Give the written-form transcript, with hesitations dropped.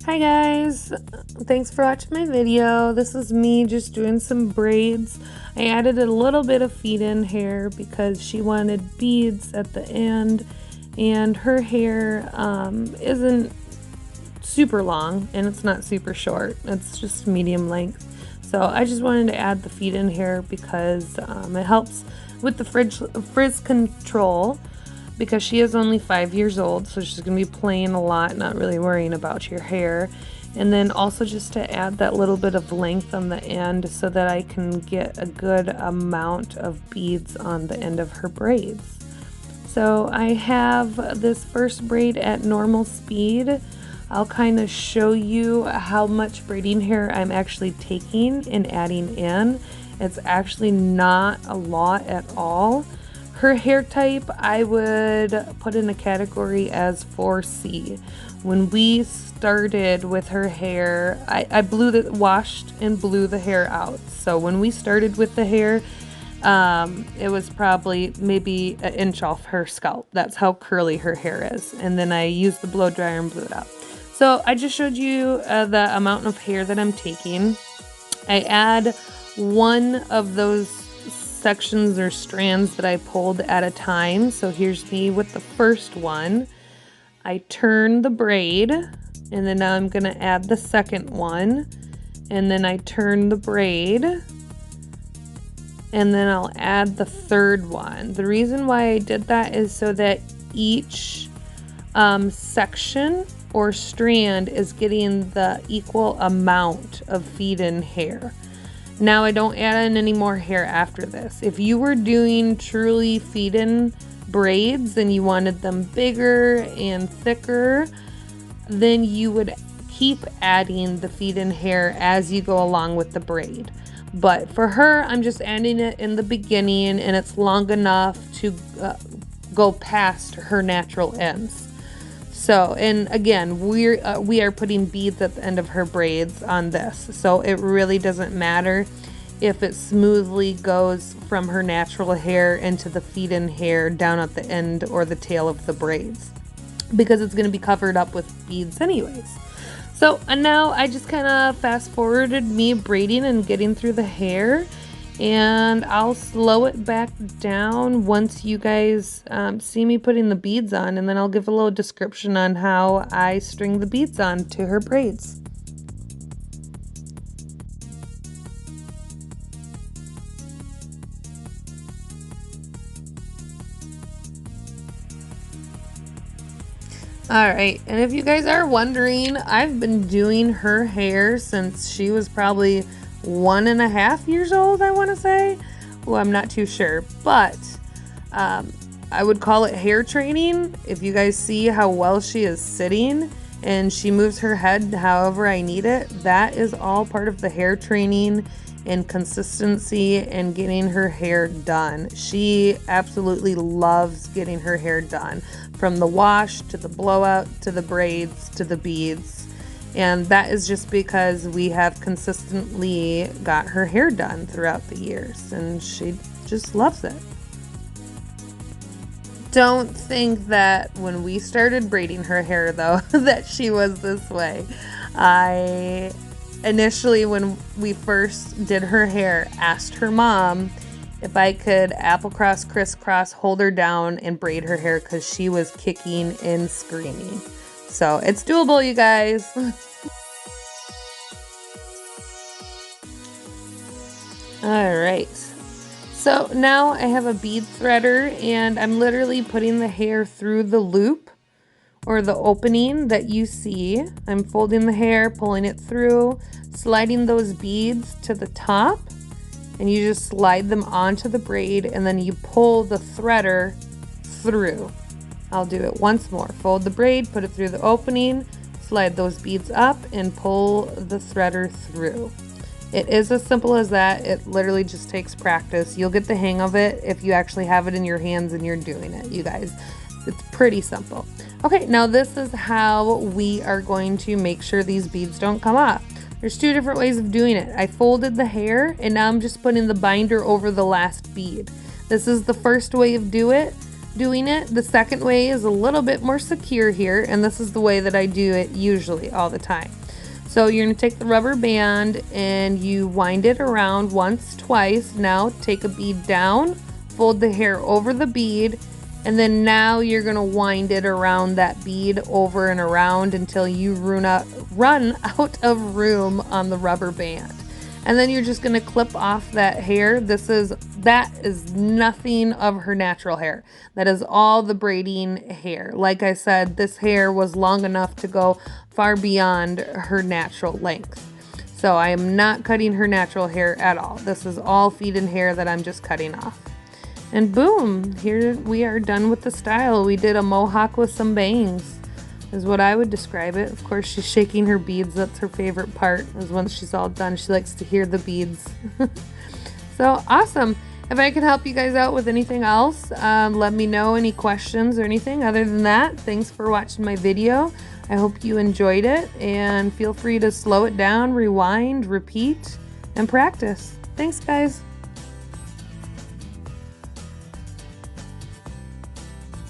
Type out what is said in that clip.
Hi guys, thanks for watching my video. This is me just doing some braids. I added a little bit of feed-in hair because she wanted beads at the end, and her hair isn't super long and it's not super short. It's just medium length. So I just wanted to add the feed-in hair because it helps with the frizz control, because she is only 5 years old, so she's going to be playing a lot, not really worrying about your hair. And then also just to add that little bit of length on the end so that I can get a good amount of beads on the end of her braids. So I have this first braid at normal speed. I'll kind of show you how much braiding hair I'm actually taking and adding in. It's actually not a lot at all. Her hair type I would put in a category as 4C. When we started with her hair, I washed and blew the hair out. So when we started with the hair, it was probably maybe an inch off her scalp. That's how curly her hair is. And then I used the blow dryer and blew it out. So I just showed you the amount of hair that I'm taking. I add one of those sections or strands that I pulled at a time. So here's me with the first one. I turn the braid, and then now I'm going to add the second one, and then I turn the braid, and then I'll add the third one. The reason why I did that is so that each section or strand is getting the equal amount of feed-in hair. Now I don't add in any more hair after this. If you were doing truly feed-in braids and you wanted them bigger and thicker, then you would keep adding the feed-in hair as you go along with the braid. But for her, I'm just adding it in the beginning, and it's long enough to go past her natural ends. So, and again, we are putting beads at the end of her braids on this. So it really doesn't matter if it smoothly goes from her natural hair into the feed-in hair down at the end or the tail of the braids, because it's going to be covered up with beads anyways. So, and now I just kind of fast forwarded me braiding and getting through the hair. And I'll slow it back down once you guys see me putting the beads on, and then I'll give a little description on how I string the beads on to her braids. Alright, and if you guys are wondering, I've been doing her hair since she was probably 1.5 years old, I want to say. Well, I'm not too sure, but I would call it hair training. If you guys see how well she is sitting and she moves her head however I need it, that is all part of the hair training and consistency and getting her hair done. She absolutely loves getting her hair done, from the wash to the blowout to the braids to the beads. And that is just because we have consistently got her hair done throughout the years, and she just loves it. Don't think that when we started braiding her hair, though, that she was this way. I initially, when we first did her hair, asked her mom if I could apple cross, crisscross, hold her down, and braid her hair because she was kicking and screaming. So it's doable, you guys. Alright, so now I have a bead threader, and I'm literally putting the hair through the loop or the opening that you see. I'm folding the hair, pulling it through, sliding those beads to the top, and you just slide them onto the braid, and then you pull the threader through. I'll do it once more. Fold the braid, put it through the opening, slide those beads up, and pull the threader through. It is as simple as that. It literally just takes practice. You'll get the hang of it if you actually have it in your hands and you're doing it, you guys. It's pretty simple. Okay, now this is how we are going to make sure these beads don't come off. There's two different ways of doing it. I folded the hair, and now I'm just putting the binder over the last bead. This is the first way of do it. doing it. The second way is a little bit more secure here, and this is the way that I do it usually all the time. So you're going to take the rubber band and you wind it around once, twice. Now take a bead down, fold the hair over the bead, and then now you're going to wind it around that bead over and around until you run out of room on the rubber band. And then you're just going to clip off that hair. That is nothing of her natural hair. That is all the braiding hair. Like I said, this hair was long enough to go far beyond her natural length. So I am not cutting her natural hair at all. This is all feed-in hair that I'm just cutting off. And boom, here we are done with the style. We did a mohawk with some bangs, is what I would describe it. Of course, she's shaking her beads. That's her favorite part, is once she's all done. She likes to hear the beads. So awesome. If I can help you guys out with anything else, let me know, any questions or anything. Other than that, thanks for watching my video. I hope you enjoyed it, and feel free to slow it down, rewind, repeat, and practice. Thanks, guys.